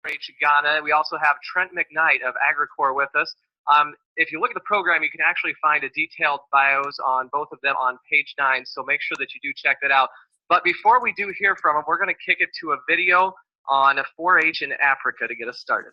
Forage Ghana. We also have Trent McKnight of AgriCorps with us. If you look at the program, you can actually find a detailed bios on both of them on page 9, so make sure that you do check that out. But before we do hear from them, we're going to kick it to a video on 4-H in Africa to get us started.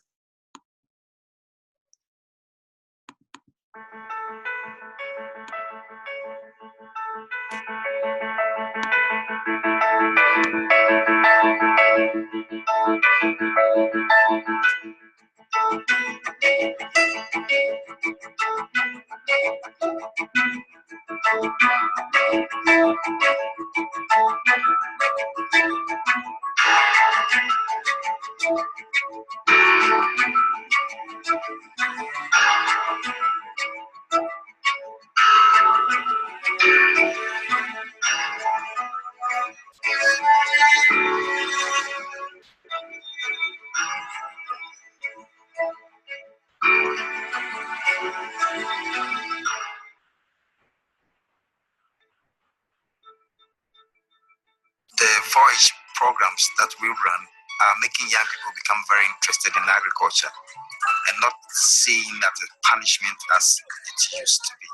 The Forage programs that we run are making young people become very interested in agriculture and not seeing that as punishment as it used to be.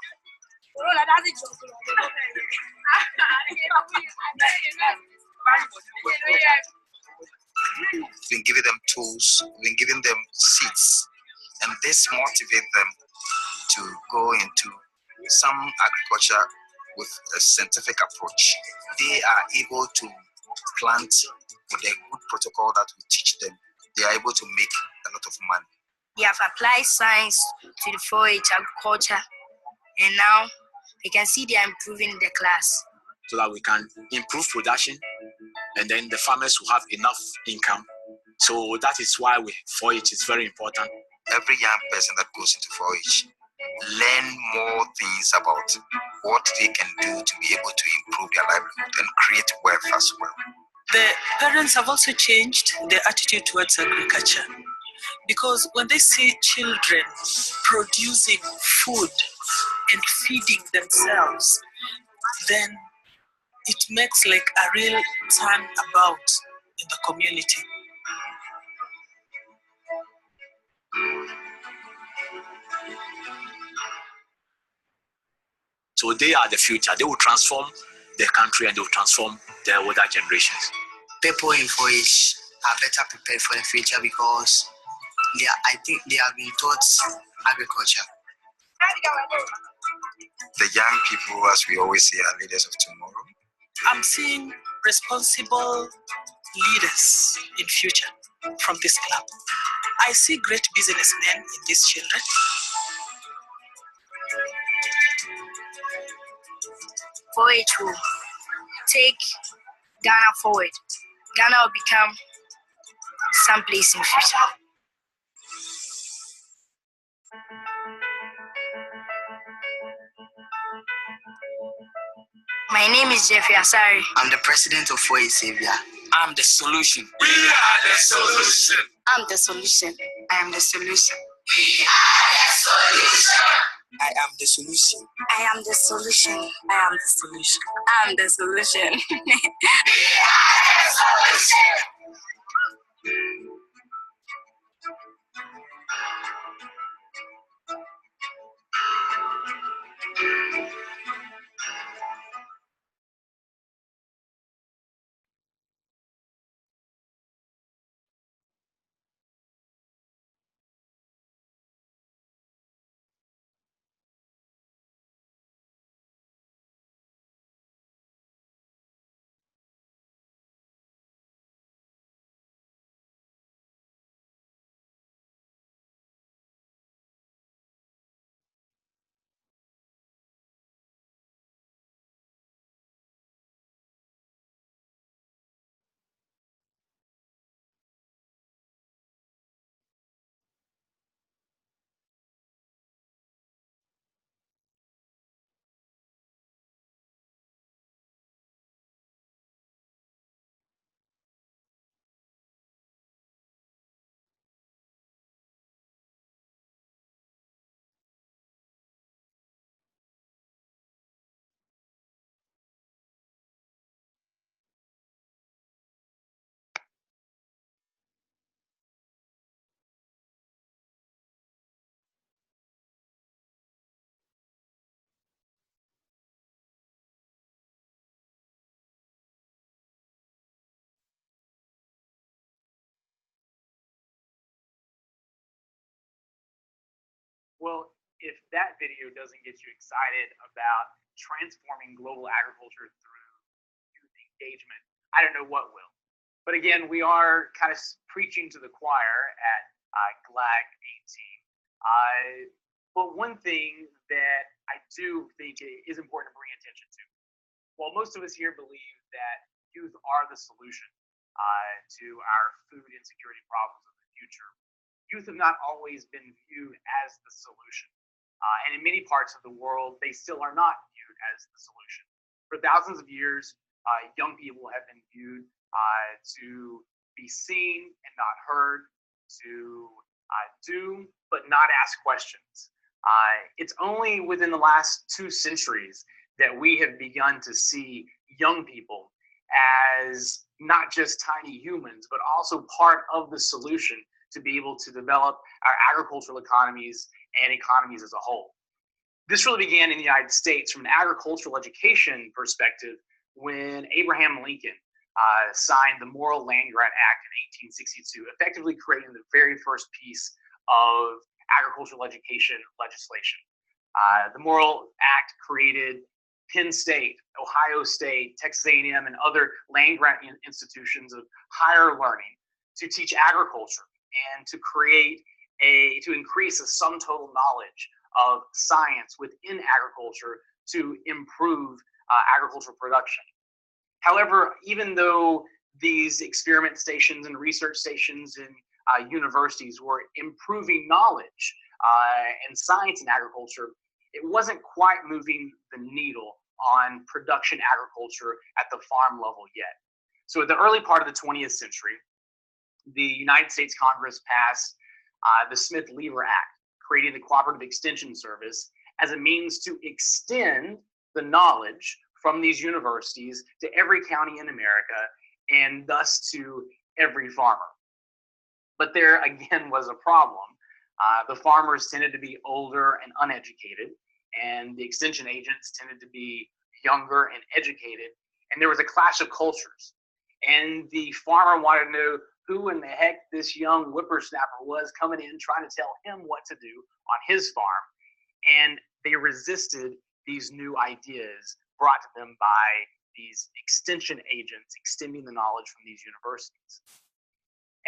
We've been giving them tools, we've been giving them seeds, and this motivates them to go into some agriculture with a scientific approach. They are able to plant with a good protocol that we teach them. They are able to make a lot of money. We have applied science to the 4-H agriculture, and now we can see they are improving the class. So that we can improve production, and then the farmers will have enough income. So that is why 4-H is very important. Every young person that goes into 4-H learn more things about what they can do to be able to improve their livelihood and create wealth as well. The parents have also changed their attitude towards agriculture, because when they see children producing food and feeding themselves, then it makes like a real turnabout in the community. So they are the future. They will transform the country and they will transform the older generations. People in 4-H are better prepared for the future because I think they have been taught agriculture. The young people, as we always say, are leaders of tomorrow. I'm seeing responsible leaders in future from this club. I see great businessmen in these children. Forage will take Ghana forward. Ghana will become someplace in future. My name is Jeffrey Asari. I'm the president of 4-H Xavier. I'm the solution. We are the solution. I'm the solution. I am the solution. We are the solution. I am the solution. I am the solution. I am the solution. I'm the solution. We are the solution. if that video doesn't get you excited about transforming global agriculture through youth engagement, I don't know what will. But again, we are kind of preaching to the choir at GLAG 18. But one thing that I do think is important to bring attention to, while most of us here believe that youth are the solution to our food insecurity problems of the future, youth have not always been viewed as the solution. And in many parts of the world, they still are not viewed as the solution. For thousands of years, young people have been viewed to be seen and not heard, to do but not ask questions. It's only within the last 2 centuries that we have begun to see young people as not just tiny humans, but also part of the solution to be able to develop our agricultural economies and economies as a whole. This really began in the United States from an agricultural education perspective when Abraham Lincoln signed the Morrill Land-Grant Act in 1862, effectively creating the very first piece of agricultural education legislation. The Morrill Act created Penn State, Ohio State, Texas A&M, and other land-grant institutions of higher learning to teach agriculture and to increase the sum total knowledge of science within agriculture to improve agricultural production. However, even though these experiment stations and research stations and universities were improving knowledge and science in agriculture, it wasn't quite moving the needle on production agriculture at the farm level yet. So at the early part of the 20th century, the United States Congress passed the Smith-Lever Act, creating the Cooperative Extension Service as a means to extend the knowledge from these universities to every county in America and thus to every farmer. But there again was a problem. The farmers tended to be older and uneducated, and the extension agents tended to be younger and educated, and there was a clash of cultures. And the farmer wanted to know who in the heck this young whippersnapper was coming in trying to tell him what to do on his farm, and they resisted these new ideas brought to them by these extension agents extending the knowledge from these universities.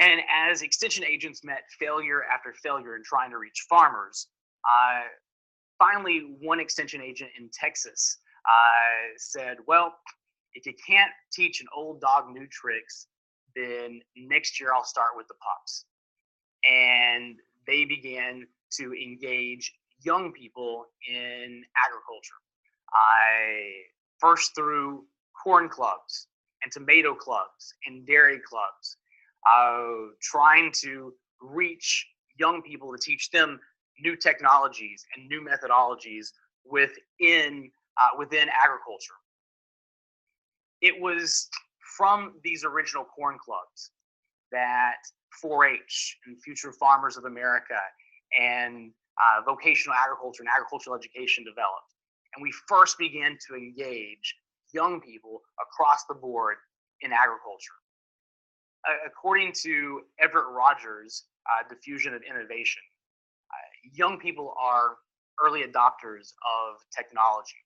And as extension agents met failure after failure in trying to reach farmers, finally one extension agent in Texas said, well, if you can't teach an old dog new tricks, then next year I'll start with the pups. And they began to engage young people in agriculture. First through corn clubs and tomato clubs and dairy clubs, trying to reach young people to teach them new technologies and new methodologies within agriculture. It was from these original corn clubs that Forage and Future Farmers of America and vocational agriculture and agricultural education developed. And we first began to engage young people across the board in agriculture. According to Everett Rogers' Diffusion of Innovation, young people are early adopters of technology.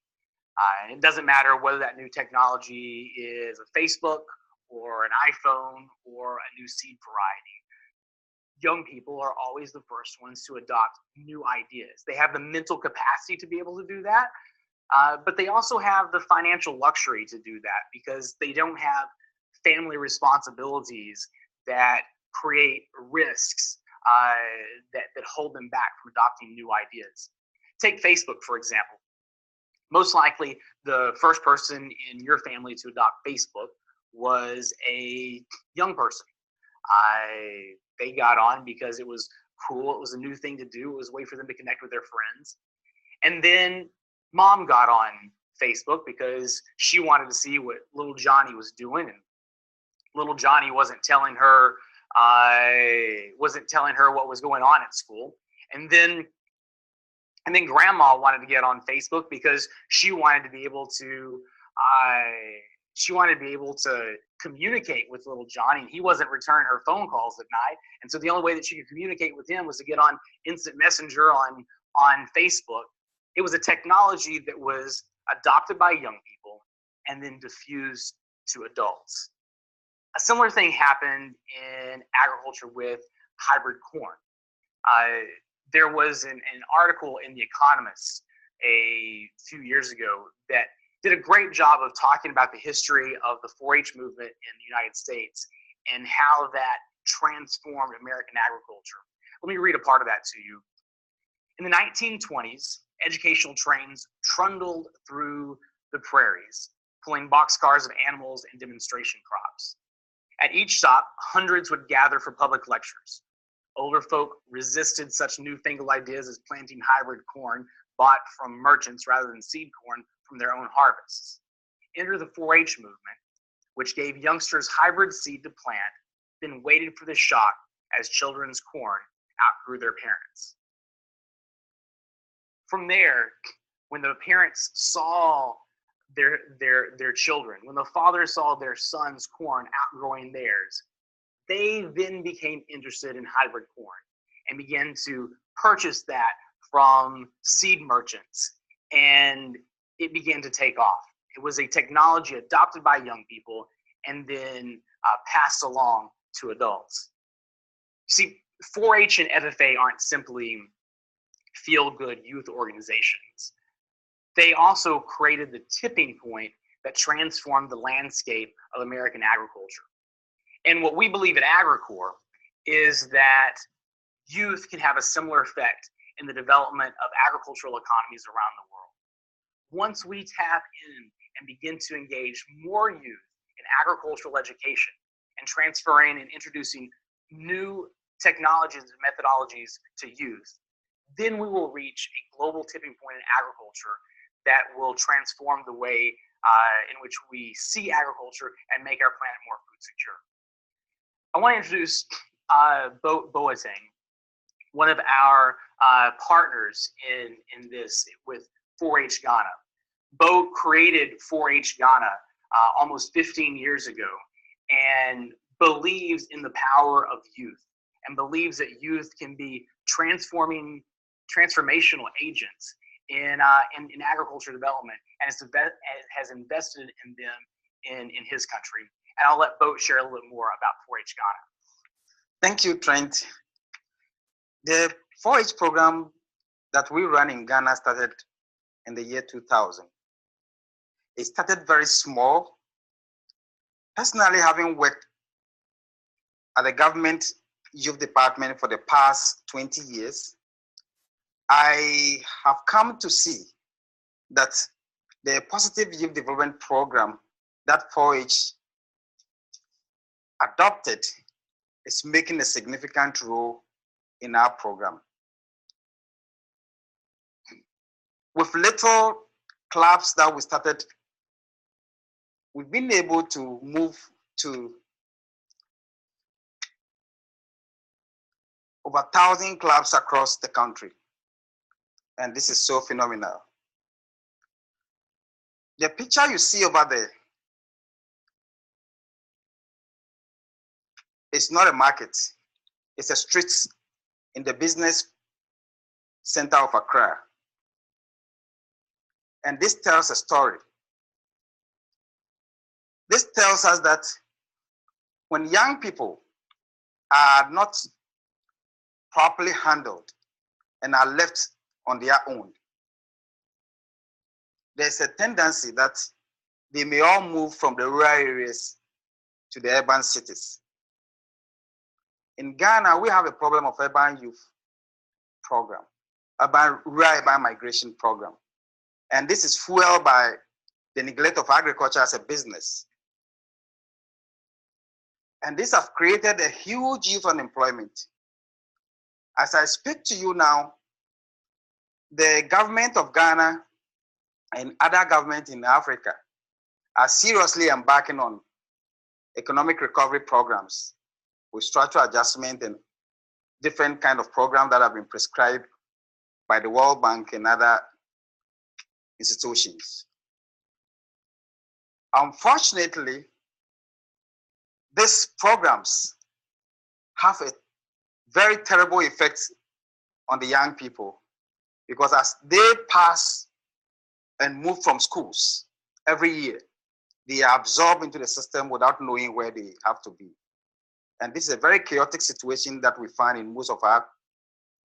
It doesn't matter whether that new technology is a Facebook or an iPhone or a new seed variety. Young people are always the first ones to adopt new ideas. They have the mental capacity to be able to do that, but they also have the financial luxury to do that because they don't have family responsibilities that create risks that hold them back from adopting new ideas. Take Facebook, for example. Most likely, the first person in your family to adopt Facebook was a young person. They got on because it was cool. It was a new thing to do. It was a way for them to connect with their friends. And then mom got on Facebook because she wanted to see what little Johnny was doing, and little Johnny wasn't telling her what was going on at school. And then grandma wanted to get on Facebook because she wanted to be able to communicate with little Johnny, and he wasn't returning her phone calls at night. And so the only way that she could communicate with him was to get on instant messenger on on Facebook, it was a technology that was adopted by young people and then diffused to adults. A similar thing happened in agriculture with hybrid corn. There was an article in The Economist a few years ago that did a great job of talking about the history of the 4-H movement in the United States and how that transformed American agriculture. Let me read a part of that to you. In the 1920s, educational trains trundled through the prairies, pulling boxcars of animals and demonstration crops. At each stop, hundreds would gather for public lectures. Older folk resisted such newfangled ideas as planting hybrid corn bought from merchants rather than seed corn from their own harvests. Enter the 4-H movement, which gave youngsters hybrid seed to plant, then waited for the shock as children's corn outgrew their parents. From there, when the parents saw their children, when the fathers saw their sons' corn outgrowing theirs, they then became interested in hybrid corn and began to purchase that from seed merchants, and it began to take off. It was a technology adopted by young people and then passed along to adults. See, 4-H and FFA aren't simply feel-good youth organizations. They also created the tipping point that transformed the landscape of American agriculture. And what we believe at AgriCorps is that youth can have a similar effect in the development of agricultural economies around the world. Once we tap in and begin to engage more youth in agricultural education and transferring and introducing new technologies and methodologies to youth, then we will reach a global tipping point in agriculture that will transform the way in which we see agriculture and make our planet more food secure. I want to introduce Boateng, one of our partners in this with 4-H Ghana. Bo created 4-H Ghana almost 15 years ago and believes in the power of youth and believes that youth can be transformational agents in agriculture development, and has invested in them in his country. And I'll let Boat share a little bit more about 4-H Ghana. Thank you, Trent. The 4-H program that we run in Ghana started in the year 2000. It started very small. Personally, having worked at the government youth department for the past 20 years, I have come to see that the positive youth development program that 4-H adopted is making a significant role in our program. With little clubs that we started, we've been able to move to over 1,000 clubs across the country. And this is so phenomenal. The picture you see over there is not a market. It's a street in the business center of Accra. And this tells a story. This tells us that when young people are not properly handled and are left on their own, there's a tendency that they may all move from the rural areas to the urban cities. In Ghana, we have a problem of urban youth program, rural migration program. And this is fueled by the neglect of agriculture as a business. And this has created a huge youth unemployment. As I speak to you now, the government of Ghana and other governments in Africa are seriously embarking on economic recovery programs with structural adjustment and different kind of programs that have been prescribed by the World Bank and other institutions. Unfortunately, these programs have a very terrible effect on the young people because as they pass and move from schools every year, they are absorbed into the system without knowing where they have to be. And this is a very chaotic situation that we find in most of our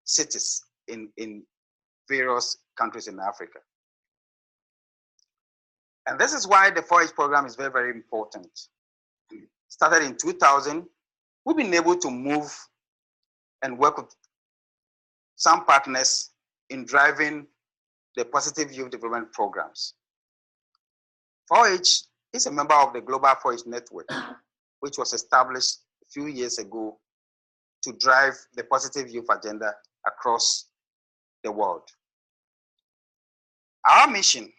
cities in various countries in Africa. And this is why the Forage program is very, very important. Started in 2000, we've been able to move and work with some partners in driving the positive youth development programs. Forage is a member of the Global Forage Network, which was established a few years ago to drive the positive youth agenda across the world. Our mission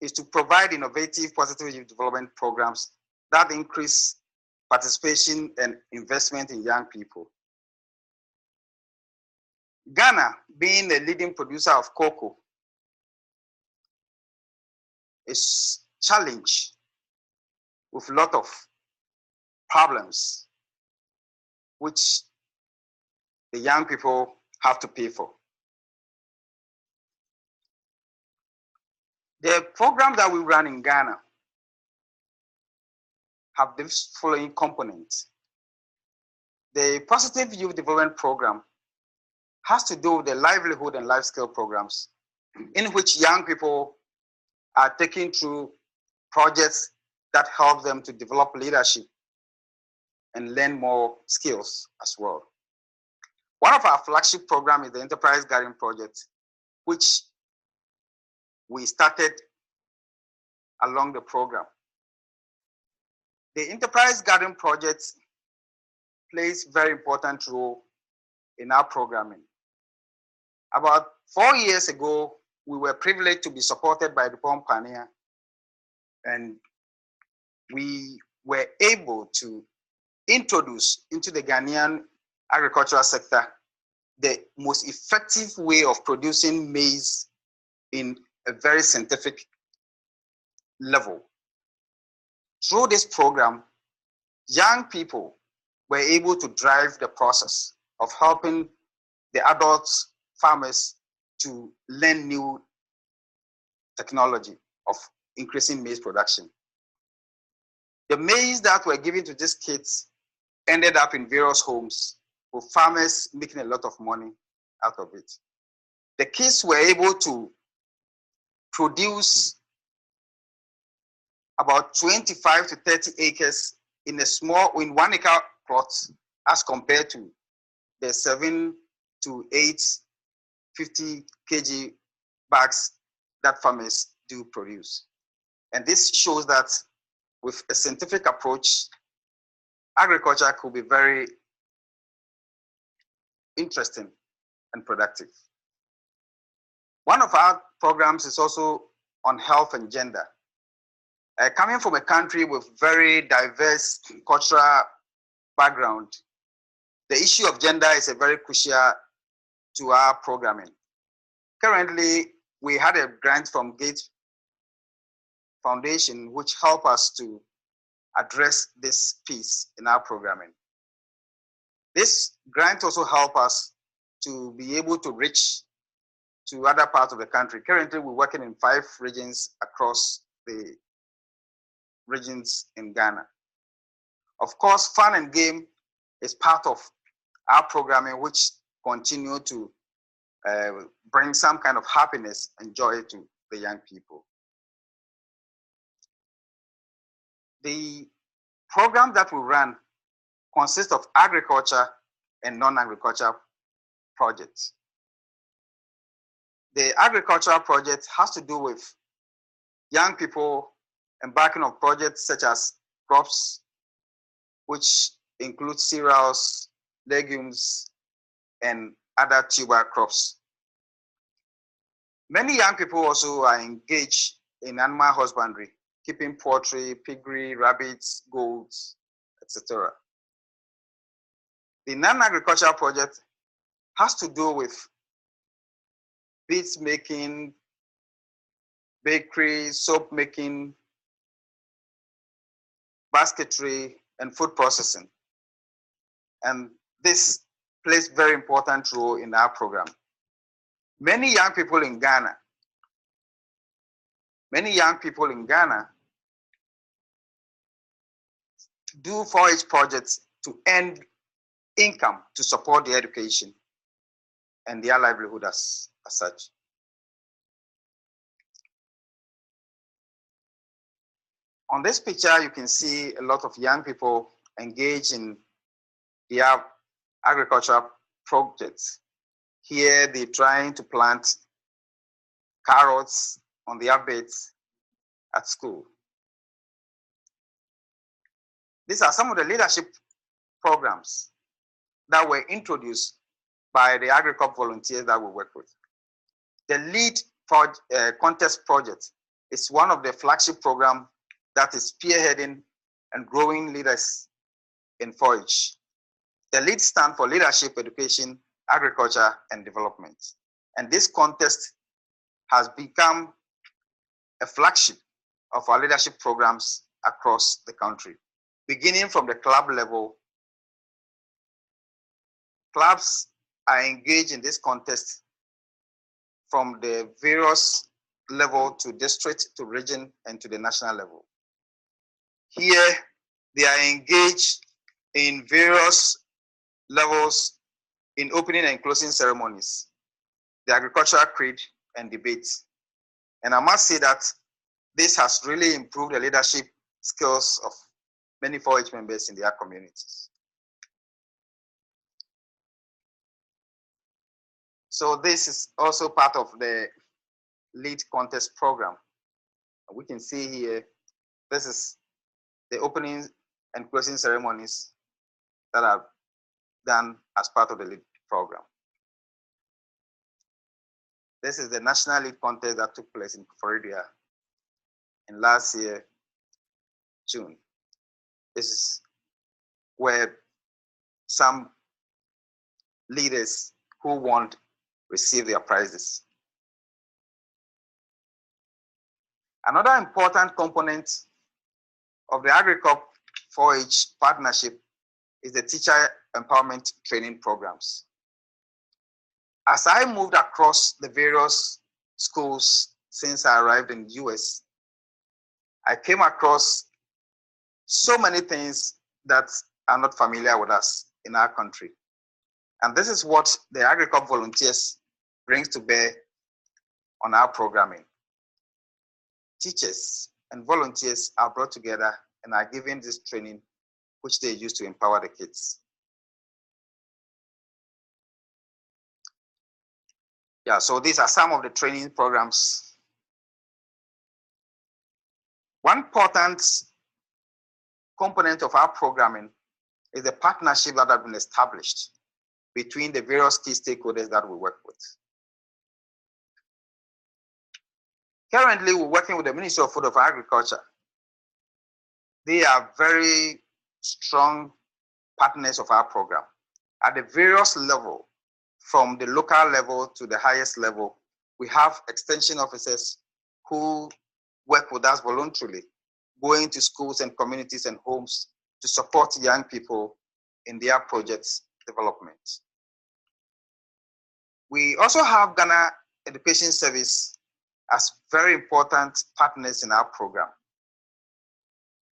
is to provide innovative positive youth development programs that increase participation and investment in young people. Ghana, being a leading producer of cocoa, is challenged with a lot of problems which the young people have to pay for. The program that we run in Ghana have this following components. The Positive Youth Development Program has to do with the livelihood and life skill programs in which young people are taken through projects that help them to develop leadership and learn more skills as well. One of our flagship programs is the Enterprise Garden Project, which we started along the program. The Enterprise Garden Project plays a very important role in our programming. About 4 years ago, we were privileged to be supported by the DuPont Pioneer, and we were able to introduce into the Ghanaian agricultural sector the most effective way of producing maize in a very scientific level. Through this program, young people were able to drive the process of helping the adult farmers to learn new technology of increasing maize production. The maize that were given to these kids ended up in various homes with farmers making a lot of money out of it. The kids were able to produce about 25 to 30 acres in in 1 acre plot as compared to the 7 to 8, 50 kg bags that farmers do produce. And this shows that with a scientific approach, agriculture could be very interesting and productive. One of our programs is also on health and gender. Coming from a country with very diverse cultural background, the issue of gender is a very crucial to our programming. Currently, we had a grant from Gates Foundation which helped us to address this piece in our programming. This grant also helped us to be able to reach to other parts of the country. Currently, we're working in 5 regions across the regions in Ghana. Of course, fun and game is part of our programming, which continue to bring some kind of happiness and joy to the young people. The program that we run consists of agriculture and non-agriculture projects. The agricultural project has to do with young people embarking on projects such as crops, which include cereals, legumes, and other tuber crops. Many young people also are engaged in animal husbandry, keeping poultry, piggery, rabbits, goats, etc. The non-agricultural project has to do with beads making, bakery, soap making, basketry, and food processing. And this plays a very important role in our program. Many young people in Ghana do forage projects to earn income to support their education and their livelihood as such. On this picture, you can see a lot of young people engaged in their agricultural projects. Here, they're trying to plant carrots on their beds at school. These are some of the leadership programs that were introduced by the agriculture volunteers that we work with. The lead contest project is one of the flagship programs that is spearheading and growing leaders in Forage. The lead stands for Leadership, Education, Agriculture, and Development. And this contest has become a flagship of our leadership programs across the country. Beginning from the club level, clubs are engaged in this contest from the various level to district, to region, and to the national level. Here, they are engaged in various levels in opening and closing ceremonies, the agricultural creed, and debates. And I must say that this has really improved the leadership skills of many Forage members in their communities. So this is also part of the lead contest program. We can see here, this is the opening and closing ceremonies that are done as part of the lead program. This is the national lead contest that took place in Forage in last year, June. This is where some leaders who won receive their prizes. Another important component of the Agriculture Forage partnership is the teacher empowerment training programs. As I moved across the various schools since I arrived in the US, I came across so many things that are not familiar with us in our country. And this is what the agriculture volunteers brings to bear on our programming. Teachers and volunteers are brought together and are given this training, which they use to empower the kids. Yeah, so these are some of the training programs. One important component of our programming is the partnership that has been established between the various key stakeholders that we work with. Currently, we're working with the Ministry of Food and Agriculture. They are very strong partners of our program. At the various levels, from the local level to the highest level, we have extension officers who work with us voluntarily, going to schools and communities and homes to support young people in their projects development. We also have Ghana Education Service as very important partners in our program.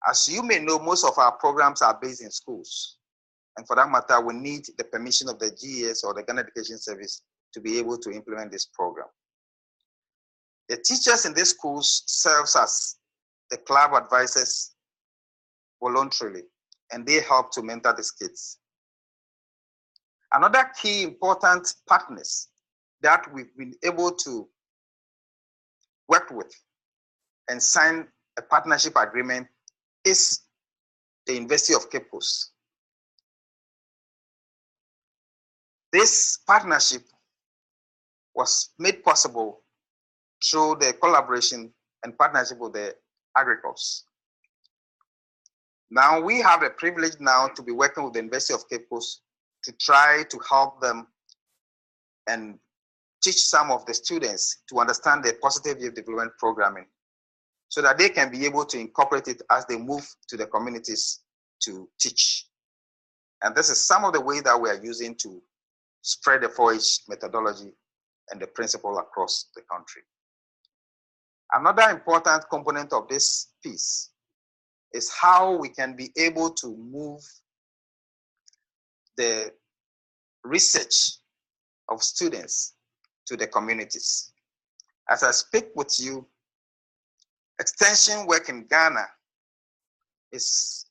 As you may know, most of our programs are based in schools. And for that matter, we need the permission of the GES or the Ghana Education Service to be able to implement this program. The teachers in these schools serve as the club advisors voluntarily, and they help to mentor these kids. Another key important partners that we've been able to work with and sign a partnership agreement is the University of Cape Coast. This partnership was made possible through the collaboration and partnership with the agriculturists. Now we have the privilege now to be working with the University of Cape Coast to try to help them and teach some of the students to understand the positive youth development programming so that they can be able to incorporate it as they move to the communities to teach. And this is some of the ways that we are using to spread the forage methodology and the principal across the country. Another important component of this piece is how we can be able to move the research of students to the communities. As I speak with you, extension work in Ghana is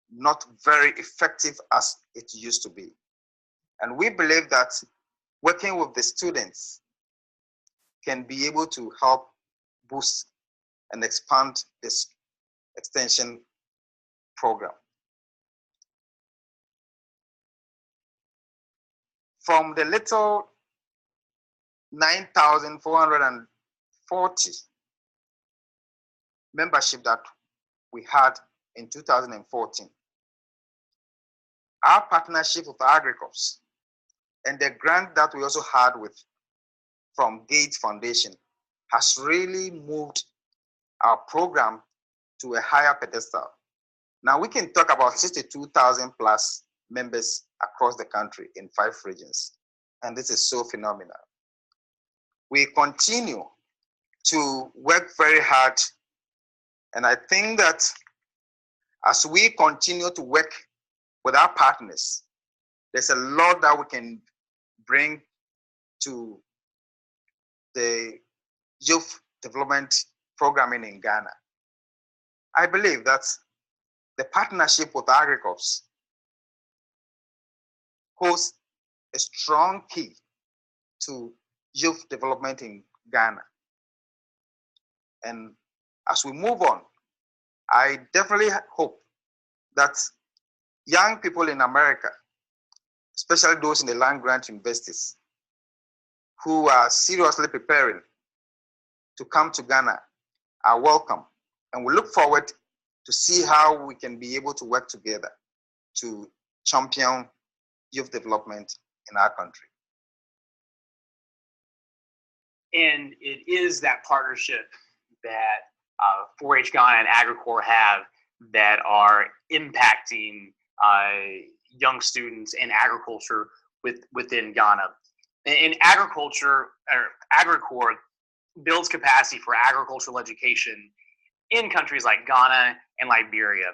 not very effective as it used to be. And we believe that working with the students can be able to help boost and expand this extension program. From the little 9,440 membership that we had in 2014, our partnership with AgriCorps and the grant that we also had from Gates Foundation has really moved our program to a higher pedestal. Now we can talk about 62,000 plus members across the country in 5 regions. And this is so phenomenal. We continue to work very hard. And I think that as we continue to work with our partners, there's a lot that we can bring to the youth development programming in Ghana. I believe that the partnership with AgriCorps holds a strong key to youth development in Ghana. And as we move on, I definitely hope that young people in America, especially those in the land-grant universities, who are seriously preparing to come to Ghana are welcome. And we look forward to see how we can be able to work together to champion youth development in our country. And it is that partnership that Forage Ghana and AgriCorps have that are impacting young students in agriculture within Ghana. In agriculture, AgriCorps builds capacity for agricultural education in countries like Ghana and Liberia.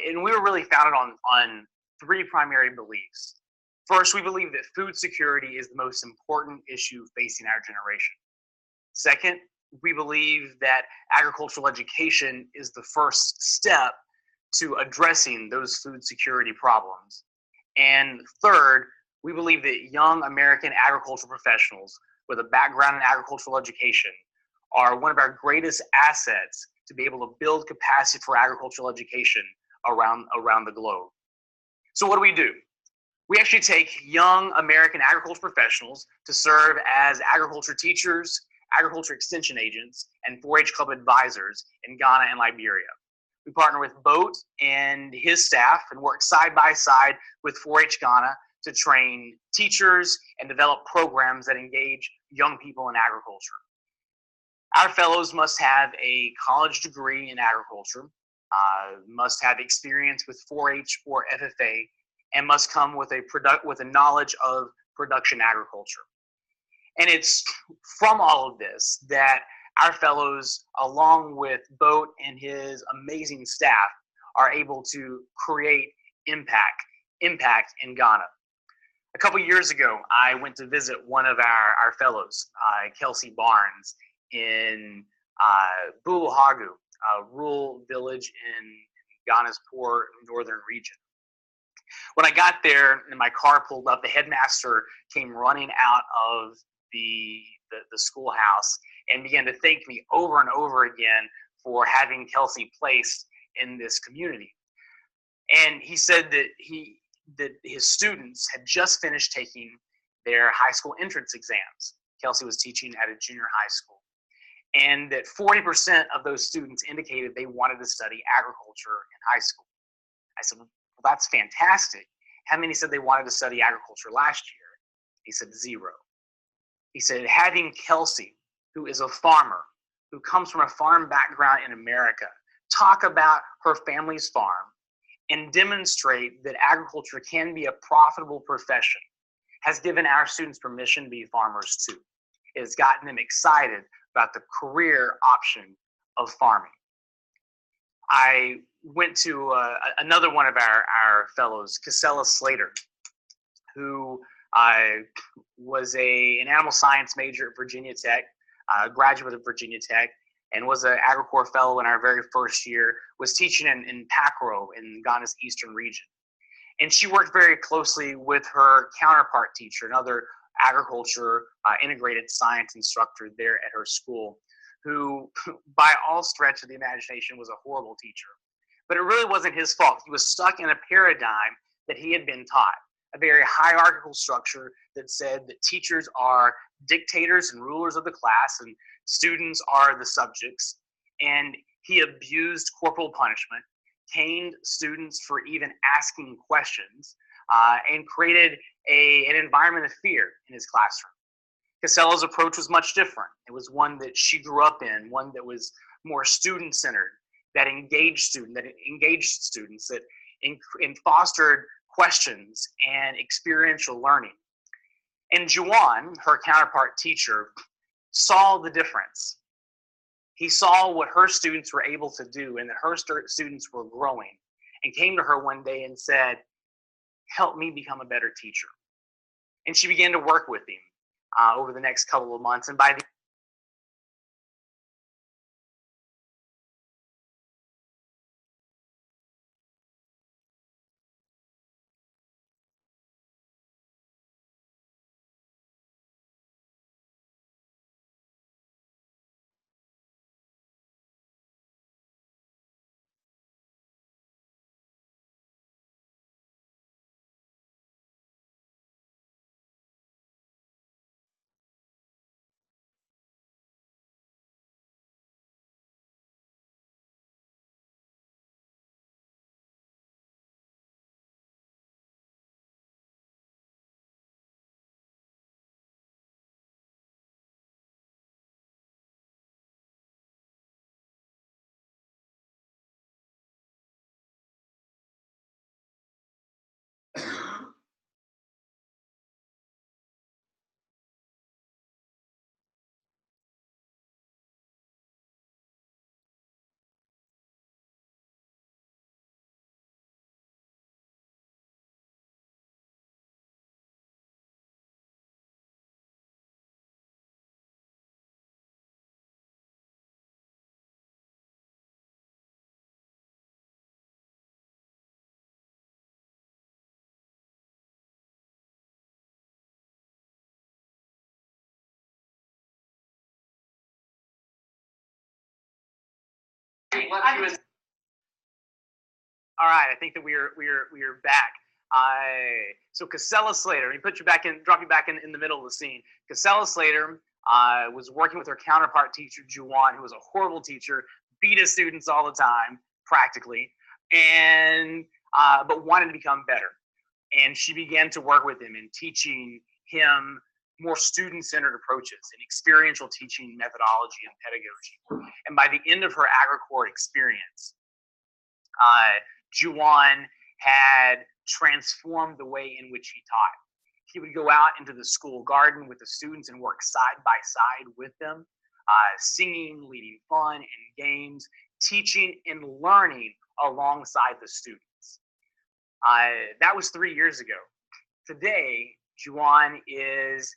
And we were really founded on 3 primary beliefs. First, we believe that food security is the most important issue facing our generation. Second, we believe that agricultural education is the first step to addressing those food security problems. And third, we believe that young American agricultural professionals with a background in agricultural education are one of our greatest assets to be able to build capacity for agricultural education around the globe. So what do? We actually take young American agriculture professionals to serve as agriculture teachers, agriculture extension agents, and 4-H club advisors in Ghana and Liberia. We partner with Boat and his staff and work side by side with 4-H Ghana to train teachers and develop programs that engage young people in agriculture. Our fellows must have a college degree in agriculture, must have experience with 4-H or FFA, and must come with a knowledge of production agriculture. And it's from all of this that our fellows, along with Boat and his amazing staff, are able to create impact in Ghana. A couple years ago, I went to visit one of our fellows, Kelsey Barnes, in Bulahagu, a rural village in Ghana's poor northern region. When I got there and my car pulled up, the headmaster came running out of the schoolhouse and began to thank me over and over again for having Kelsey placed in this community. And he said that his students had just finished taking their high school entrance exams. Kelsey was teaching at a junior high school. And that 40% of those students indicated they wanted to study agriculture in high school. I said, well, that's fantastic. How many said they wanted to study agriculture last year? He said 0. He said, having Kelsey, who is a farmer, who comes from a farm background in America, talk about her family's farm and demonstrate that agriculture can be a profitable profession, has given our students permission to be farmers too. It has gotten them excited about the career option of farming. I went to another one of our fellows, Slater, who was an animal science major at Virginia Tech, graduate of Virginia Tech, and was an AgriCorps fellow in our very first year, was teaching in Pakro in Ghana's eastern region. And she worked very closely with her counterpart teacher, another agriculture integrated science instructor there at her school, who by all stretch of the imagination was a horrible teacher. But it really wasn't his fault. He was stuck in a paradigm that he had been taught, a very hierarchical structure that said that teachers are dictators and rulers of the class and students are the subjects. And he abused corporal punishment, caned students for even asking questions, and created an environment of fear in his classroom. Casella's approach was much different. It was one that she grew up in, one that was more student-centered, that engaged students, that fostered questions and experiential learning. And JaJuan, her counterpart teacher, saw the difference. He saw what her students were able to do and that her students were growing, and came to her one day and said, "Help me become a better teacher." And she began to work with him over the next couple of months. And by the All right, I think that we are back. So Slater, let me put you back in, drop you back in the middle of the scene. Slater was working with her counterpart teacher, JaJuan, who was a horrible teacher, beat his students all the time, practically, and but wanted to become better. And she began to work with him in teaching him more student-centered approaches and experiential teaching methodology and pedagogy. And by the end of her AgriCorps experience, JaJuan had transformed the way in which he taught. He would go out into the school garden with the students and work side by side with them, singing, leading fun and games, teaching and learning alongside the students. That was 3 years ago. Today, JaJuan is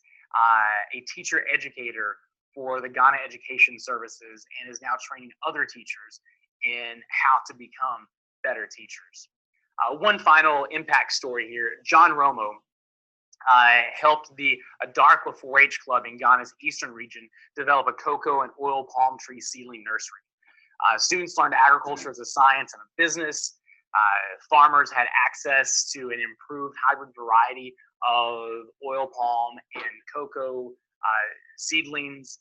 a teacher educator for the Ghana Education Services and is now training other teachers in how to become better teachers. One final impact story here. John Romo helped the Adarkwa Forage Club in Ghana's eastern region develop a cocoa and oil palm tree seedling nursery. Students learned agriculture as a science and a business. Farmers had access to an improved hybrid variety of oil palm and cocoa seedlings,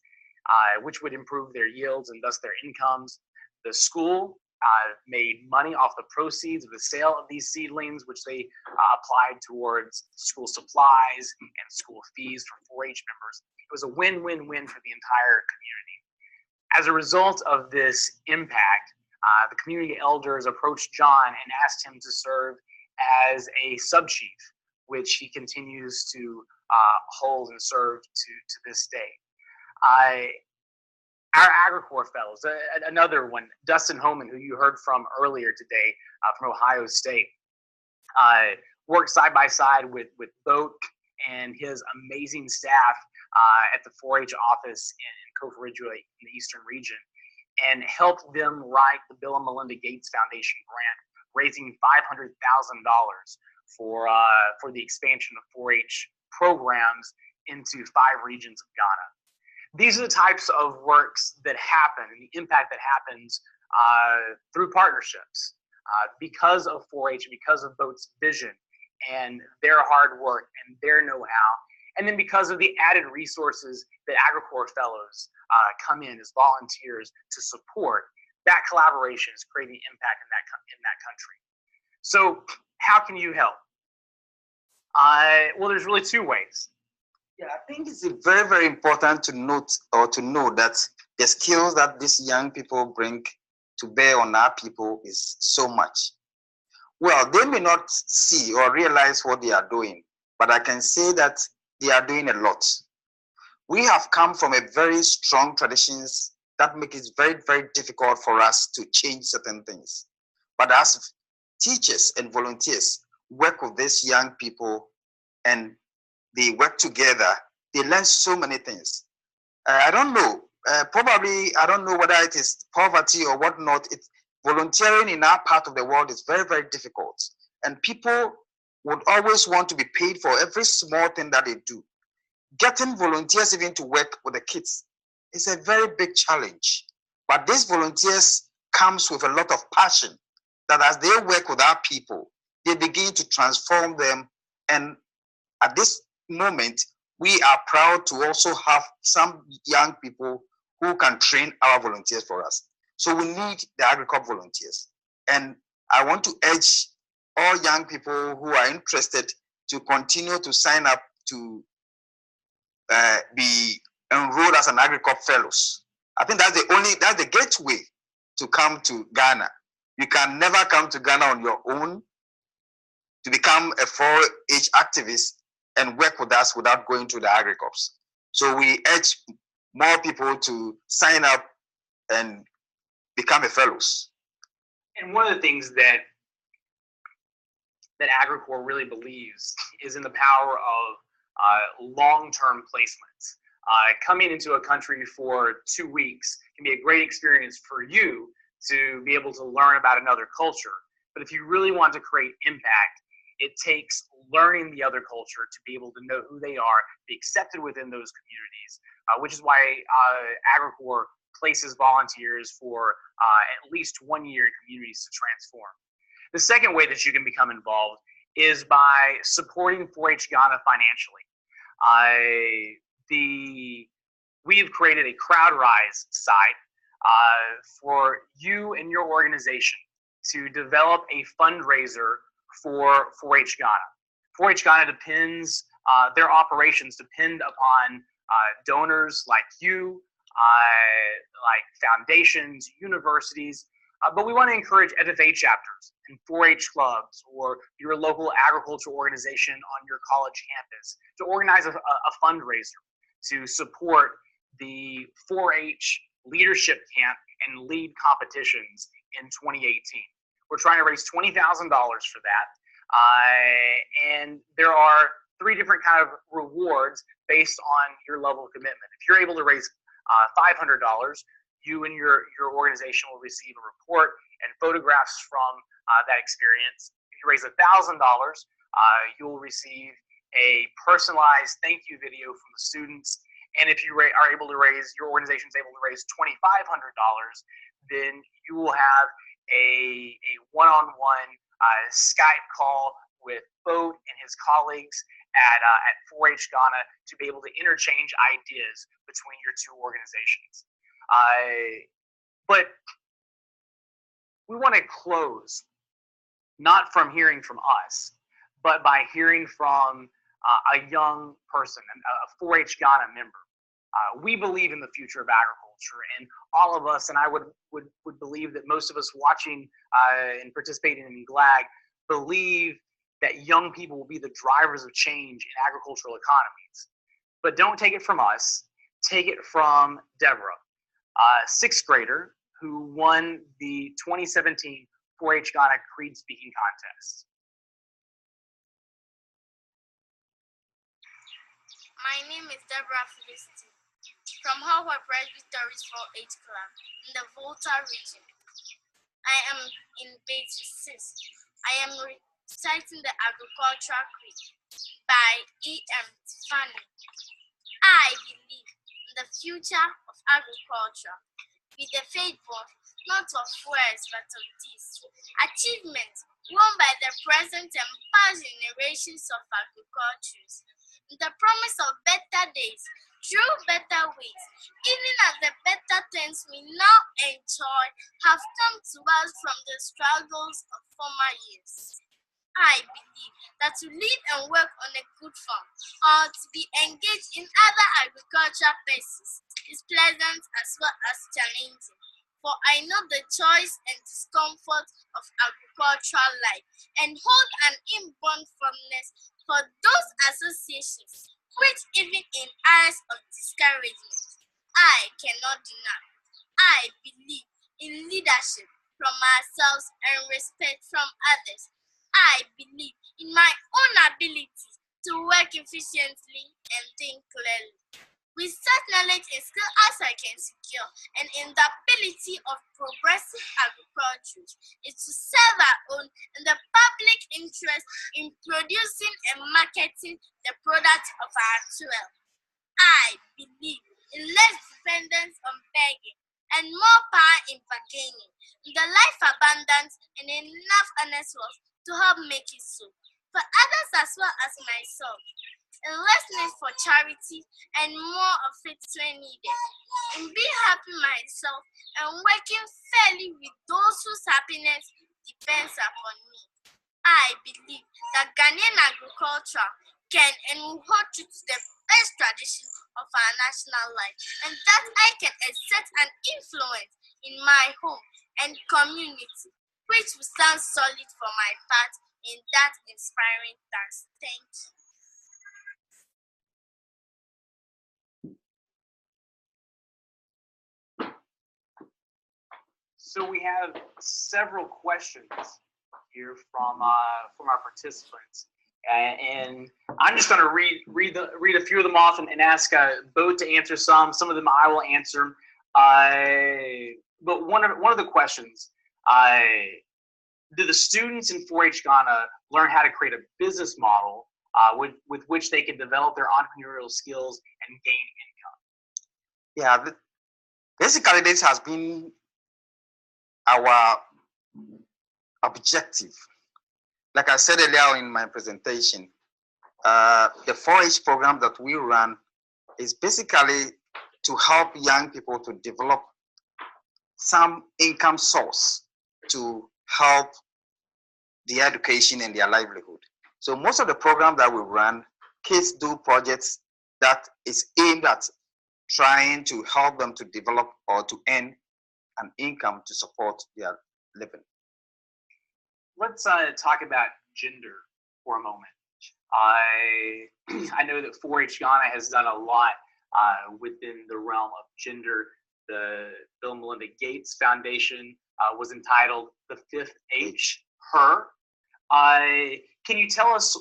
which would improve their yields and thus their incomes. The school made money off the proceeds of the sale of these seedlings, which they applied towards school supplies and school fees for 4-H members. It was a win-win-win for the entire community. As a result of this impact, the community elders approached John and asked him to serve as a sub-chief which he continues to hold and serve to this day. Our AgriCorps fellows, another one, Dustin Homan, who you heard from earlier today from Ohio State, worked side by side with Boak and his amazing staff at the Forage office in Costa Rica in the Eastern region, and helped them write the Bill and Melinda Gates Foundation grant, raising $500,000 for the expansion of 4-H programs into 5 regions of Ghana. These are the types of works that happen and the impact that happens through partnerships because of 4-H, because of Boat's vision and their hard work and their know-how, and then because of the added resources that AgriCorps fellows come in as volunteers to support. That collaboration is creating impact in that country. So how can you help? Well, there's really 2 ways. Yeah, I think it's very, very important to note or to know that the skills that these young people bring to bear on our people is so much. Well, they may not see or realize what they are doing, but I can say that they are doing a lot. We have come from a very strong traditions that make it very, very difficult for us to change certain things. But as teachers and volunteers work with these young people and they work together, they learn so many things. I don't know, probably, I don't know whether it is poverty or whatnot. Volunteering in our part of the world is very, very difficult. And people would always want to be paid for every small thing that they do. Getting volunteers even to work with the kids is a very big challenge. But these volunteers comes with a lot of passion that as they work with our people, they begin to transform them. And at this moment, we are proud to also have some young people who can train our volunteers for us. So we need the AgriCorps volunteers. And I want to urge all young people who are interested to continue to sign up to be enrolled as an AgriCorps fellows. I think that's the gateway to come to Ghana. You can never come to Ghana on your own to become a 4-H activist and work with us without going to the AgriCorps. So we urge more people to sign up and become a fellows. And one of the things that AgriCorps really believes is in the power of long-term placements. Coming into a country for 2 weeks can be a great experience for you to be able to learn about another culture. But if you really want to create impact, it takes learning the other culture to be able to know who they are, be accepted within those communities, which is why AgriCorps places volunteers for at least 1 year in communities to transform. The second way that you can become involved is by supporting 4-H Ghana financially. We've created a CrowdRise site for you and your organization to develop a fundraiser for 4-H Ghana. 4-H Ghana depends, their operations depend upon donors like you, like foundations, universities, but we want to encourage FFA chapters and 4-H clubs or your local agricultural organization on your college campus to organize a fundraiser to support the 4-H leadership camp and lead competitions in 2018. We're trying to raise $20,000 for that. And there are 3 different kind of rewards based on your level of commitment. If you're able to raise $500, you and your organization will receive a report and photographs from that experience. If you raise $1,000, you'll receive a personalized thank you video from the students. And if you are able to raise, your organization is able to raise $2,500, then you will have a one-on-one Skype call with Boat and his colleagues at 4-H Ghana to be able to interchange ideas between your 2 organizations. But we want to close not from hearing from us, but by hearing from a young person, a 4-H Ghana member. We believe in the future of agriculture, and all of us, and I would believe that most of us watching and participating in GLAG believe that young people will be the drivers of change in agricultural economies. But don't take it from us. Take it from Deborah, a sixth grader who won the 2017 4-H Ghana Creed Speaking Contest. My name is Deborah Felicity from Howard Presbytery's 4-H Club in the Volta region. I am in Basic 6. I am reciting the Agricultural Creed by E.M. Tiffany. I believe in the future of agriculture with the faith born not of words but of deeds. Achievements won by the present and past generations of agriculturists. The promise of better days through better ways, even as the better things we now enjoy have come to us from the struggles of former years. I believe that to live and work on a good farm or to be engaged in other agricultural pursuits is pleasant as well as challenging. For I know the choice and discomfort of agricultural life and hold an inborn fondness for those associations which even in hours of discouragement I cannot deny. I believe in leadership from ourselves and respect from others. I believe in my own ability to work efficiently and think clearly. With such knowledge and skill as I can secure, and in the ability of progressive agriculture is to serve our own and the public interest in producing and marketing the products of our soil. I believe in less dependence on begging and more power in bargaining, in the life abundance and enough honest work to help make it so, for others as well as myself. And less need for charity and more of it when needed. In being happy myself and working fairly with those whose happiness depends upon me. I believe that Ghanaian agriculture can and will hold true to the best tradition of our national life, and that I can exert an influence in my home and community, which will stand solid for my part in that inspiring task. Thank you. So we have several questions here from our participants, and I'm just going to read a few of them off and ask Bo to answer some. Some of them I will answer. But one of the questions: do the students in 4-H Ghana learn how to create a business model with which they can develop their entrepreneurial skills and gain income? Yeah, basically this has been our objective. Like I said earlier in my presentation, the 4-H program that we run is basically to help young people to develop some income source to help their education and their livelihood. So most of the programs that we run, kids do projects that is aimed at trying to help them to develop or to earn an income to support their living. Let's talk about gender for a moment. I know that 4-H Ghana has done a lot within the realm of gender. The Bill and Melinda Gates Foundation was entitled The Fifth H, Her. Can you tell us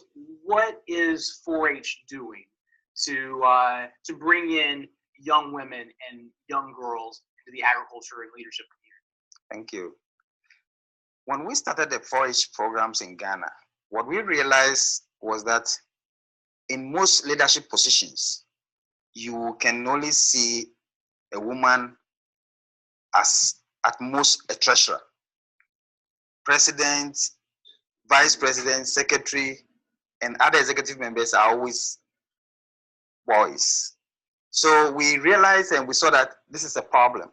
what is 4-H doing to bring in young women and young girls into the agriculture and leadership community? Thank you. When we started the 4-H programs in Ghana, what we realized was that in most leadership positions, you can only see a woman as at most a treasurer. President, vice president, secretary, and other executive members are always boys. So we realized and we saw that this is a problem.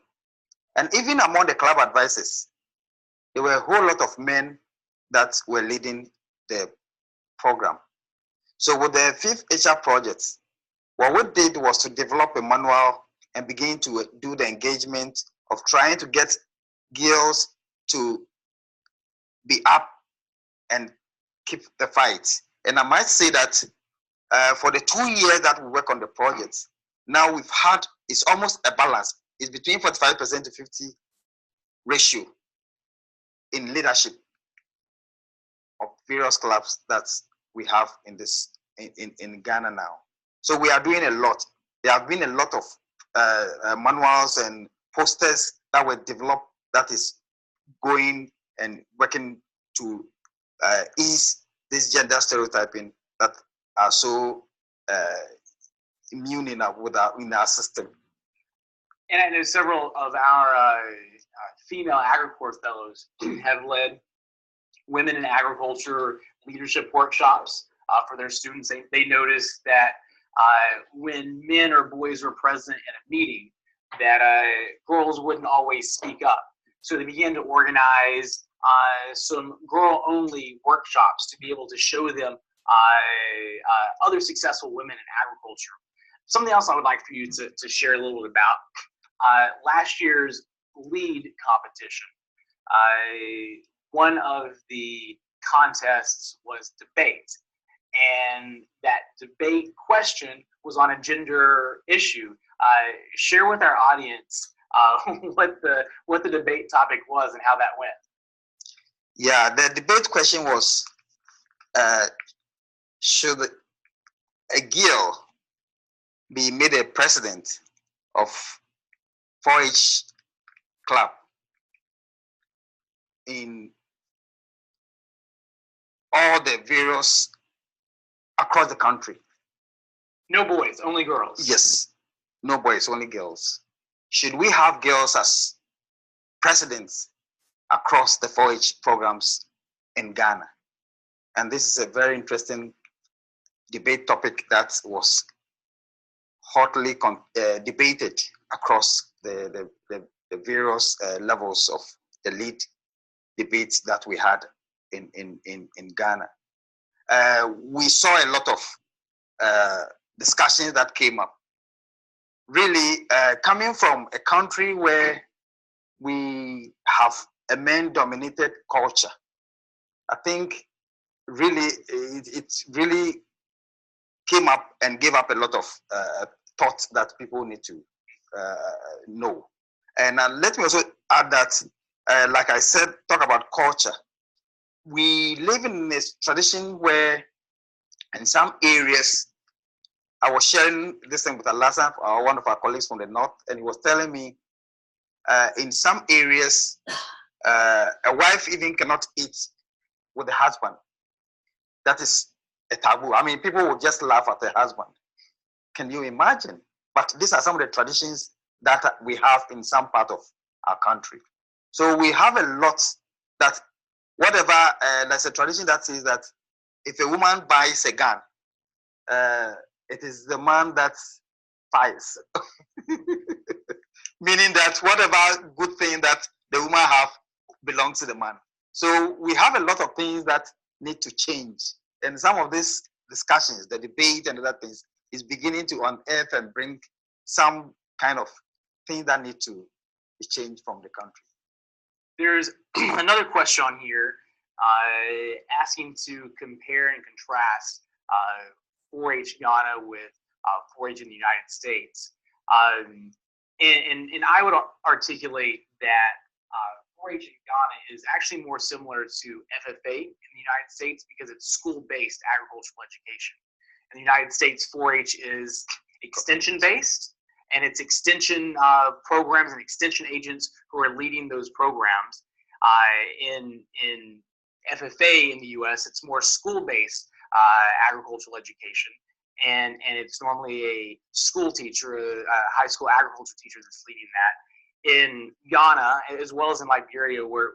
And even among the club advisors, there were a whole lot of men that were leading the program. So with the 5th HR projects, what we did was to develop a manual and begin to do the engagement of trying to get girls to be up and keep the fight. And I might say that for the 2 years that we work on the project, now we've had, it's almost a balance. It's between 45% to 50 ratio in leadership of various clubs that we have in this in Ghana now. So we are doing a lot. There have been a lot of manuals and posters that were developed that is going and working to ease this gender stereotyping that are so immune in our system. And I know several of our female AgriCorps fellows have led women in agriculture leadership workshops for their students. They noticed that when men or boys were present in a meeting, that girls wouldn't always speak up. So they began to organize some girl-only workshops to be able to show them other successful women in agriculture. Something else I would like for you to share a little bit about. Last year's lead competition, one of the contests was debate. And that debate question was on a gender issue. Share with our audience what the debate topic was and how that went. Yeah, the debate question was, should a girl be made a president of Forage club in all the various across the country? No boys, only girls. Yes, no boys, only girls. Should we have girls as presidents across the Forage programs in Ghana? And this is a very interesting debate topic that was hotly debated across the various levels of the lead debates that we had in Ghana. We saw a lot of discussions that came up. Really, coming from a country where we have a men-dominated culture, I think really it really came up and gave up a lot of thoughts that people need to know. And let me also add that, like I said, talk about culture. We live in this tradition where in some areas, I was sharing this thing with Alasan, one of our colleagues from the north, and he was telling me in some areas, a wife even cannot eat with the husband. That is a taboo. I mean, people will just laugh at the husband. Can you imagine? But these are some of the traditions that we have in some part of our country. So we have a lot that whatever, there's a tradition that says that if a woman buys a gun, it is the man that fires. Meaning that whatever good thing that the woman have belongs to the man. So we have a lot of things that need to change. And some of these discussions, the debate and other things, is beginning to unearth and bring some kind of things that need to be changed from the country. There's another question on here asking to compare and contrast 4-H Ghana with 4-H in the United States. And I would articulate that 4-H in Ghana is actually more similar to FFA in the United States because it's school-based agricultural education. In the United States, 4-H is extension-based, and it's extension programs and extension agents who are leading those programs. In FFA in the U.S., it's more school-based agricultural education, and it's normally a school teacher, a high school agriculture teacher that's leading that. In Ghana, as well as in Liberia, where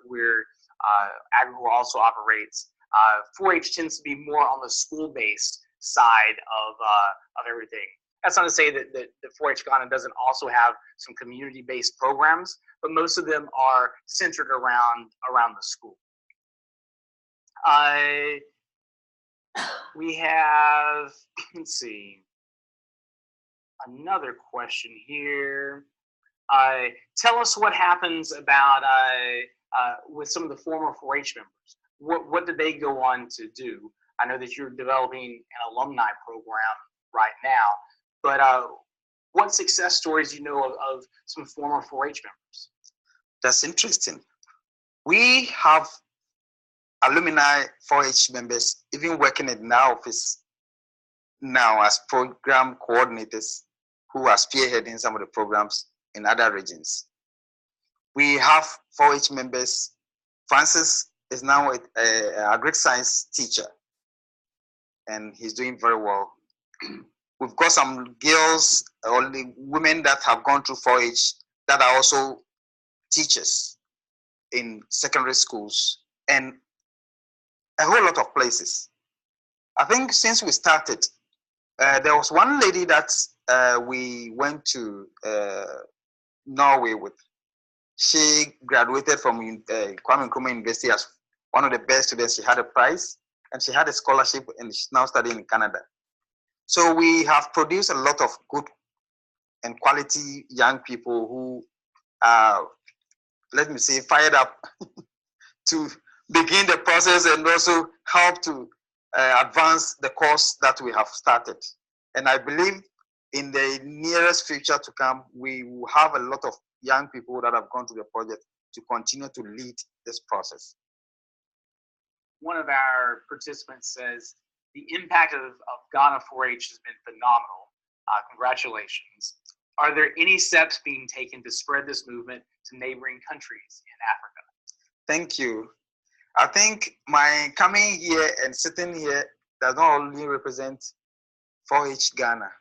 AgriCorps also operates, 4-H tends to be more on the school-based side of everything. That's not to say that 4-H Ghana doesn't also have some community-based programs, but most of them are centered around the school. We have, let's see, another question here. Tell us what happens about with some of the former 4-H members. what did they go on to do? I know that you're developing an alumni program right now, but what success stories do you know of some former 4-H members? That's interesting. We have alumni 4-H members even working in our office now as program coordinators who are spearheading some of the programs in other regions. We have 4-H members. Francis is now a agri science teacher, and he's doing very well. We've got some girls or the women that have gone through 4-H that are also teachers in secondary schools and a whole lot of places. I think since we started, there was one lady that we went to Norway with. She graduated from Kwame Nkrumah University as one of the best students. She had a prize and she had a scholarship, and she's now studying in Canada. So we have produced a lot of good and quality young people who are, let me say, fired up to begin the process and also help to advance the course that we have started. And I believe in the nearest future to come, we will have a lot of young people that have gone through the project to continue to lead this process. One of our participants says, the impact of Ghana 4-H has been phenomenal. Congratulations. Are there any steps being taken to spread this movement to neighboring countries in Africa? Thank you. I think my coming here and sitting here does not only represent 4-H Ghana.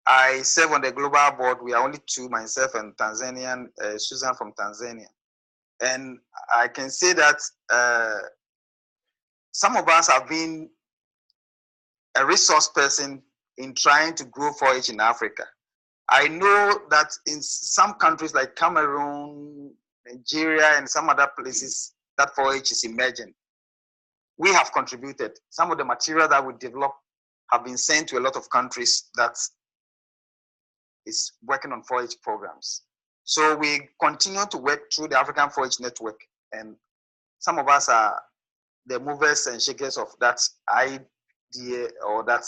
I serve on the global board. We are only two, myself and Tanzanian, Susan from Tanzania. And I can say that some of us have been a resource person in trying to grow 4-H in Africa. I know that in some countries like Cameroon, Nigeria, and some other places, that 4-H is emerging. We have contributed. Some of the material that we develop have been sent to a lot of countries that is working on 4-H programs. So we continue to work through the African 4-H network, and some of us are the movers and shakers of that idea or that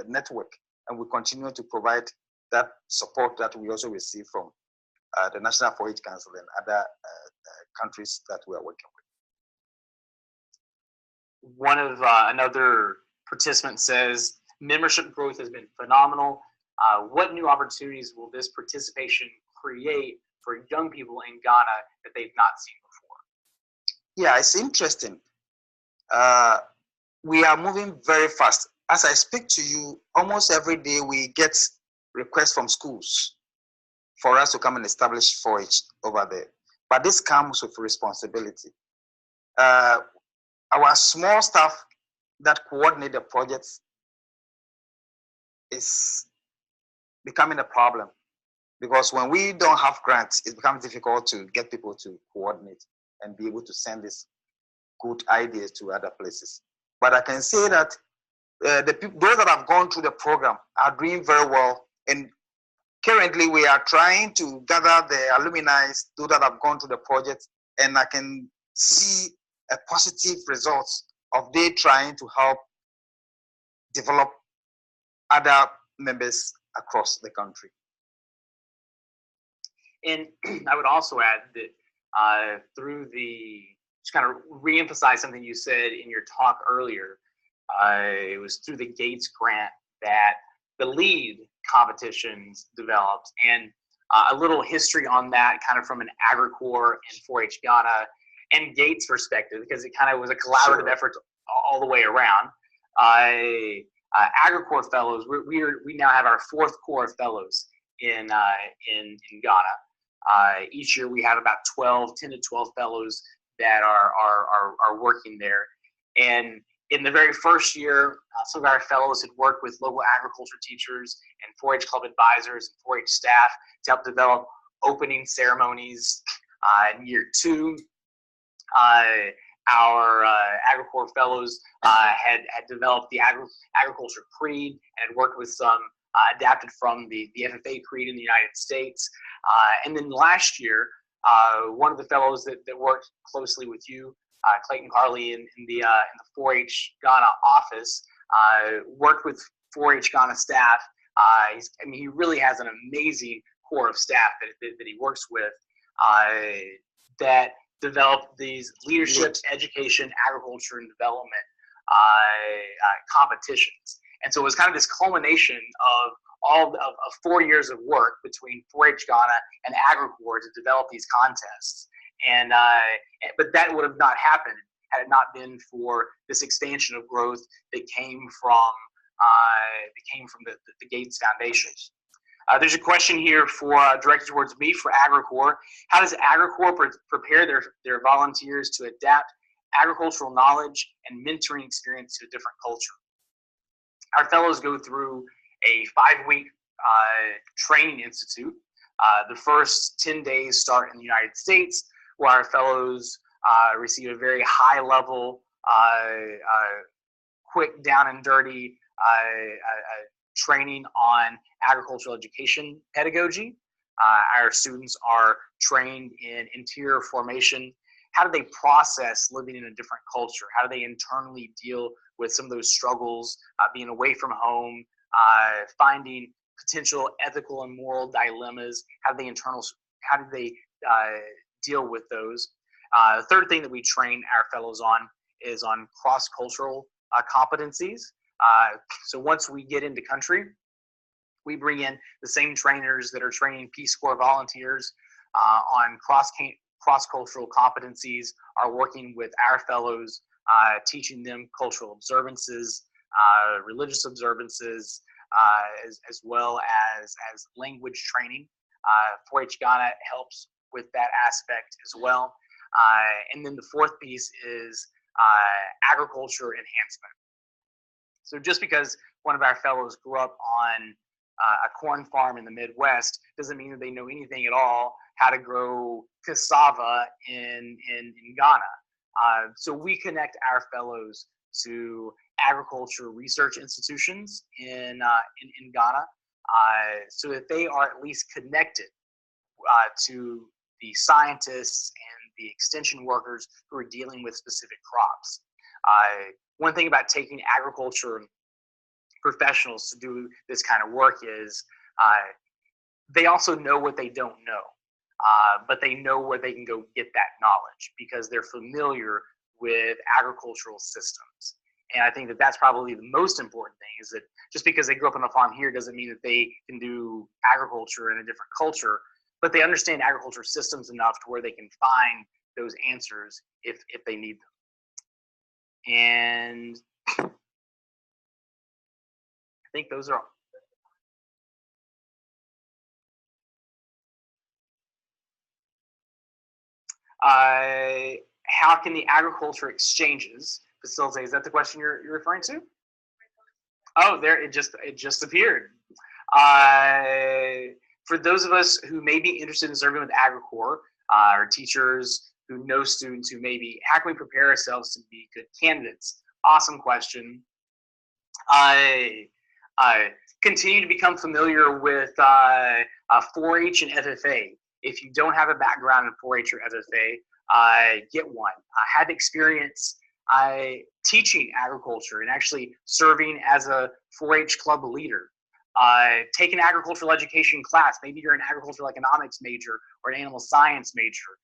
network, and we continue to provide that support that we also receive from the National 4-H Council and other countries that we are working with. One of another participant says, membership growth has been phenomenal. What new opportunities will this participation create for young people in Ghana that they've not seen before? Yeah, it's interesting. We are moving very fast. As I speak to you, almost every day we get requests from schools for us to come and establish 4-H over there. But this comes with responsibility. Our small staff that coordinate the projects is becoming a problem, because when we don't have grants, it becomes difficult to get people to coordinate and be able to send these good ideas to other places. But I can say that those that have gone through the program are doing very well. And currently we are trying to gather the alumni, those that have gone through the project, and I can see a positive results of they trying to help develop other members across the country. And I would also add that just kind of re-emphasize something you said in your talk earlier. It was through the Gates grant that the LEAD competitions developed, and a little history on that, kind of from an AgriCorps and 4-H Ghana and Gates perspective, because it kind of was a collaborative effort all the way around. AgriCorps fellows, we now have our 4th Corps fellows in Ghana. Each year we have about 10 to 12 fellows that are working there. And in the very first year, some of our fellows had worked with local agriculture teachers and 4-H club advisors and 4-H staff to help develop opening ceremonies. In year 2, our AgriCorps fellows had developed the agriculture creed and had worked with some adapted from the FFA creed in the United States. And then last year, one of the fellows that worked closely with you Clayton Carley in the 4-H Ghana office, worked with 4-H Ghana staff. He really has an amazing core of staff that he works with that develop these leadership, education, agriculture, and development competitions. And so it was kind of this culmination of all of 4 years of work between 4-H Ghana and AgriCorps to develop these contests. And but that would have not happened had it not been for this expansion of growth that came from the Gates Foundation. There's a question here directed towards me for AgriCorps. How does AgriCorps prepare their volunteers to adapt agricultural knowledge and mentoring experience to a different culture? Our fellows go through a 5-week training institute. The first 10 days start in the United States, where our fellows receive a very high level, quick, down and dirty training on agricultural education pedagogy. Our students are trained in interior formation. How do they process living in a different culture? How do they internally deal with some of those struggles, being away from home, finding potential ethical and moral dilemmas? How do they deal with those? The third thing that we train our fellows on is on cross-cultural competencies. So once we get into country, we bring in the same trainers that are training Peace Corps volunteers on cross-cultural competencies, are working with our fellows, teaching them cultural observances, religious observances, as well as language training. 4-H Ghana helps with that aspect as well. And then the fourth piece is agriculture enhancement. So just because one of our fellows grew up on a corn farm in the Midwest doesn't mean that they know anything at all how to grow cassava in Ghana. So we connect our fellows to agriculture research institutions in Ghana, so that they are at least connected to the scientists and the extension workers who are dealing with specific crops. One thing about taking agriculture professionals to do this kind of work is they also know what they don't know, but they know where they can go get that knowledge because they're familiar with agricultural systems. And I think that that's probably the most important thing, is that just because they grew up on a farm here doesn't mean that they can do agriculture in a different culture, but they understand agriculture systems enough to where they can find those answers if they need them. And I think those are all. How can the agriculture exchanges facilitate? Is that the question you're referring to? Oh, there it just appeared. For those of us who may be interested in serving with AgriCorps, or teachers who know students who may be, how can we prepare ourselves to be good candidates? Awesome question. Continue to become familiar with 4-H and FFA. If you don't have a background in 4-H or FFA, get one. I had experience teaching agriculture and actually serving as a 4-H club leader. Take an agricultural education class. Maybe you're an agricultural economics major or an animal science major.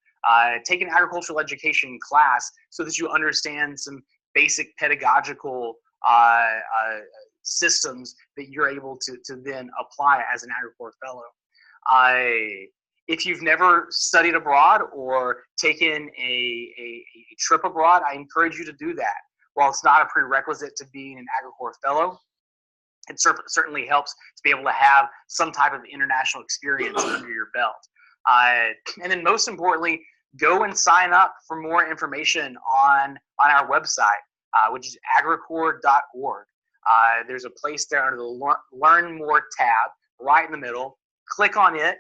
Take an agricultural education class so that you understand some basic pedagogical systems that you're able to then apply as an AgriCorps fellow. If you've never studied abroad or taken a trip abroad, I encourage you to do that. While it's not a prerequisite to being an AgriCorps fellow, it certainly helps to be able to have some type of international experience under your belt. And then most importantly, go and sign up for more information on our website, which is agricorps.org. There's a place there under the Learn More tab right in the middle. Click on it,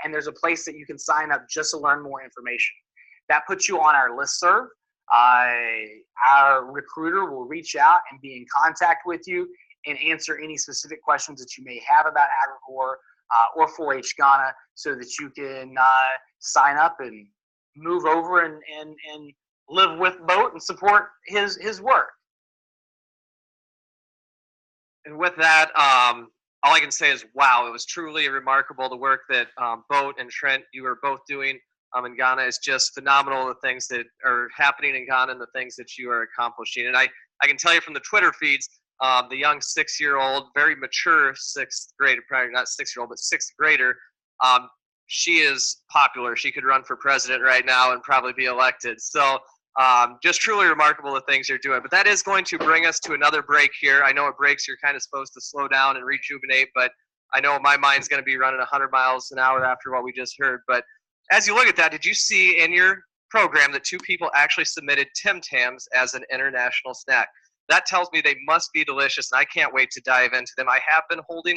and there's a place that you can sign up just to learn more information. That puts you on our listserv. Our recruiter will reach out and be in contact with you and answer any specific questions that you may have about AgriCorps or 4-H Ghana, so that you can sign up and move over and live with Boat and support his work. And with that, all I can say is, wow, it was truly remarkable. The work that Boat and Trent, you are both doing in Ghana is just phenomenal. The things that are happening in Ghana and the things that you are accomplishing. And I can tell you from the Twitter feeds, the young 6-year-old, very mature 6th grader, probably not 6-year-old, but 6th grader, she is popular. She could run for president right now and probably be elected. So just truly remarkable the things you're doing. But that is going to bring us to another break here. I know at breaks you're kind of supposed to slow down and rejuvenate, but I know my mind's going to be running 100 miles an hour after what we just heard. But as you look at that, did you see in your program that 2 people actually submitted Tim Tams as an international snack? That tells me they must be delicious, and I can't wait to dive into them. I have been holding